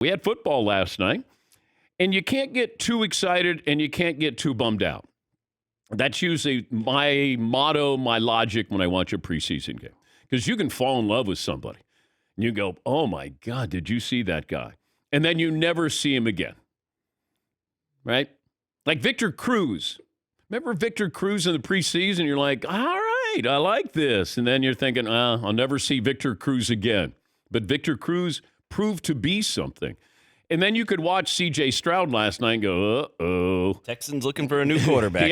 We had football last night, and you can't get too excited and you can't get too bummed out. That's usually my motto, my logic when I watch a preseason game. Because you can fall in love with somebody. And you go, oh, my God, did you see that guy? And then you never see him again. Right? Like Victor Cruz. Remember Victor Cruz in the preseason? You're like, all right, I like this. And then you're thinking, I'll never see Victor Cruz again. But Victor Cruz proved to be something. And then you could watch CJ Stroud last night and go, uh-oh. Texans looking for a new quarterback.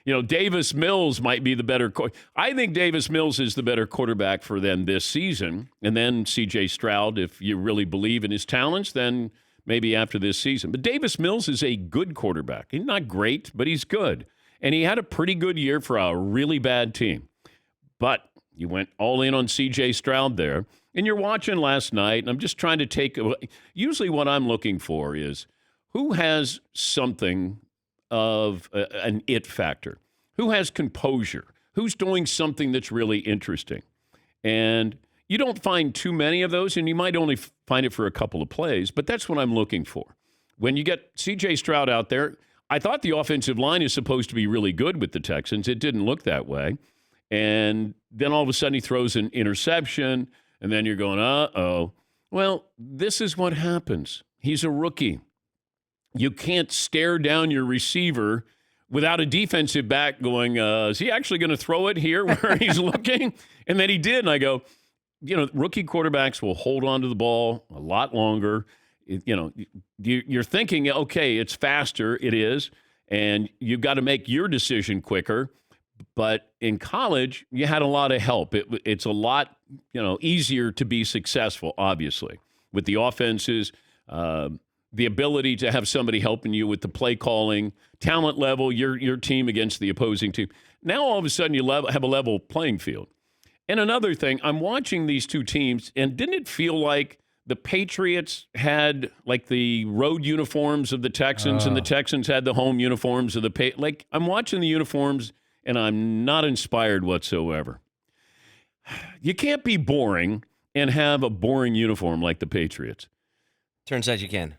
Yeah. Davis Mills might be the better. I think Davis Mills is the better quarterback for them this season. And then CJ Stroud, if you really believe in his talents, then maybe after this season. But Davis Mills is a good quarterback. He's not great, but he's good. And he had a pretty good year for a really bad team. But you went all in on CJ Stroud there. And you're watching last night, and I'm just trying to take – usually what I'm looking for is who has something of an it factor, who has composure, who's doing something that's really interesting. And you don't find too many of those, and you might only find it for a couple of plays, but that's what I'm looking for. When you get CJ Stroud out there, I thought the offensive line is supposed to be really good with the Texans. It didn't look that way. And then all of a sudden he throws an interception – and then you're going, uh-oh. Well, this is what happens. He's a rookie. You can't stare down your receiver without a defensive back going, is he actually going to throw it here where he's looking? And then he did. And I go, rookie quarterbacks will hold on to the ball a lot longer. You're thinking, okay, it's faster. It is. And you've got to make your decision quicker. But in college, you had a lot of help. It's a lot, easier to be successful, obviously, with the offenses, the ability to have somebody helping you with the play calling, talent level, your team against the opposing team. Now, all of a sudden, you have a level playing field. And another thing, I'm watching these two teams, and didn't it feel like the Patriots had like the road uniforms of the Texans and the Texans had the home uniforms of the Patriots? Like, I'm watching the uniforms, and I'm not inspired whatsoever. You can't be boring and have a boring uniform like the Patriots. Turns out you can.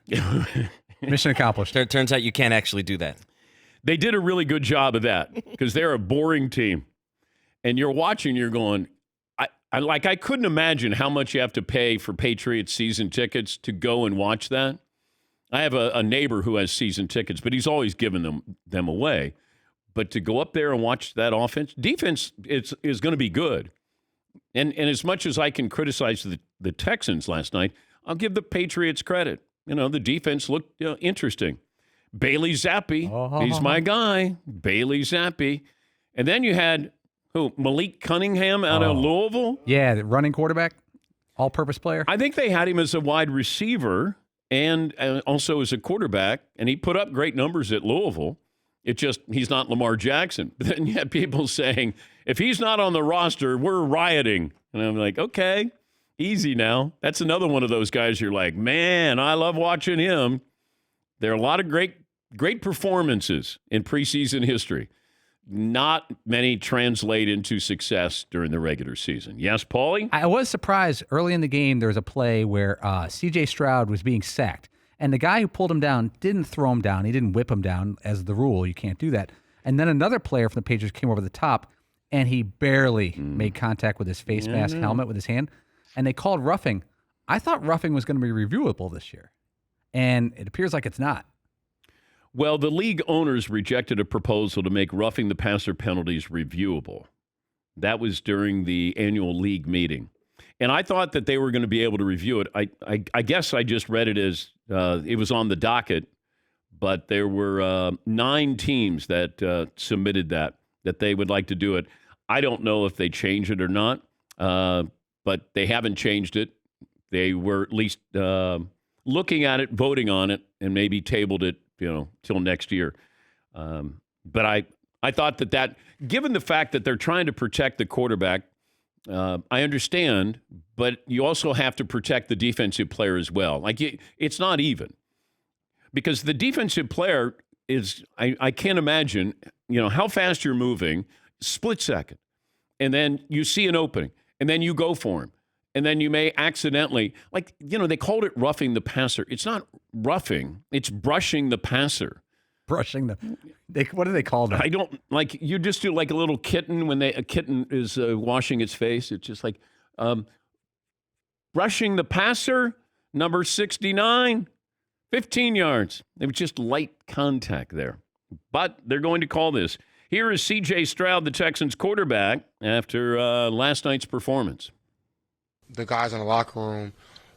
Mission accomplished. Turns out you can't actually do that. They did a really good job of that because they're a boring team. And you're watching, you're going, I couldn't imagine how much you have to pay for Patriots season tickets to go and watch that. I have a neighbor who has season tickets, but he's always given them away. But to go up there and watch that defense is going to be good. And as much as I can criticize the Texans last night, I'll give the Patriots credit. The defense looked interesting. Bailey Zappi, he's my guy. Bailey Zappi. And then you had, Malik Cunningham out of Louisville? Yeah, the running quarterback, all-purpose player. I think they had him as a wide receiver and also as a quarterback, and he put up great numbers at Louisville. He's not Lamar Jackson. But then you have people saying, if he's not on the roster, we're rioting. And I'm like, okay, easy now. That's another one of those guys you're like, man, I love watching him. There are a lot of great performances in preseason history. Not many translate into success during the regular season. Yes, Paulie? I was surprised early in the game there was a play where CJ Stroud was being sacked. And the guy who pulled him down didn't throw him down. He didn't whip him down. As the rule, you can't do that. And then another player from the Patriots came over the top, and he barely made contact with his face mask helmet with his hand. And they called roughing. I thought roughing was going to be reviewable this year. And it appears like it's not. Well, the league owners rejected a proposal to make roughing the passer penalties reviewable. That was during the annual league meeting. And I thought that they were going to be able to review it. I guess I just read it as it was on the docket, but there were 9 teams that submitted that they would like to do it. I don't know if they change it or not, but they haven't changed it. They were at least looking at it, voting on it, and maybe tabled it, till next year. But I thought that given the fact that they're trying to protect the quarterback, I understand, but you also have to protect the defensive player as well. It's not even. Because the defensive player is, I can't imagine, how fast you're moving, split second, and then you see an opening, and then you go for him. and then you may accidentally, they called it roughing the passer. It's not roughing. It's brushing the passer. Brushing what do they call that? I don't, you just do like a little kitten when a kitten is washing its face. It's just like brushing the passer, number 69, 15 yards. It was just light contact there. But they're going to call this. Here is CJ Stroud, the Texans quarterback, after last night's performance. The guys in the locker room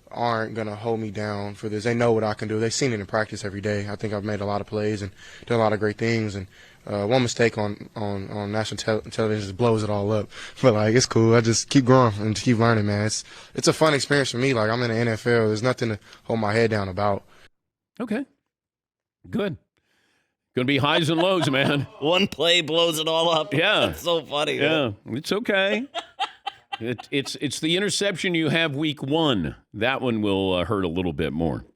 aren't going to hold me down for this. They know what I can do. They've seen it in practice every day. I think I've made a lot of plays and done a lot of great things. And one mistake on national television just blows it all up. But, it's cool. I just keep growing and keep learning, man. It's a fun experience for me. I'm in the NFL. There's nothing to hold my head down about. Okay. Good. Going to be highs and lows, man. One play blows it all up. Yeah. That's so funny. Yeah. It's okay. It's the interception you have week 1. That one will hurt a little bit more.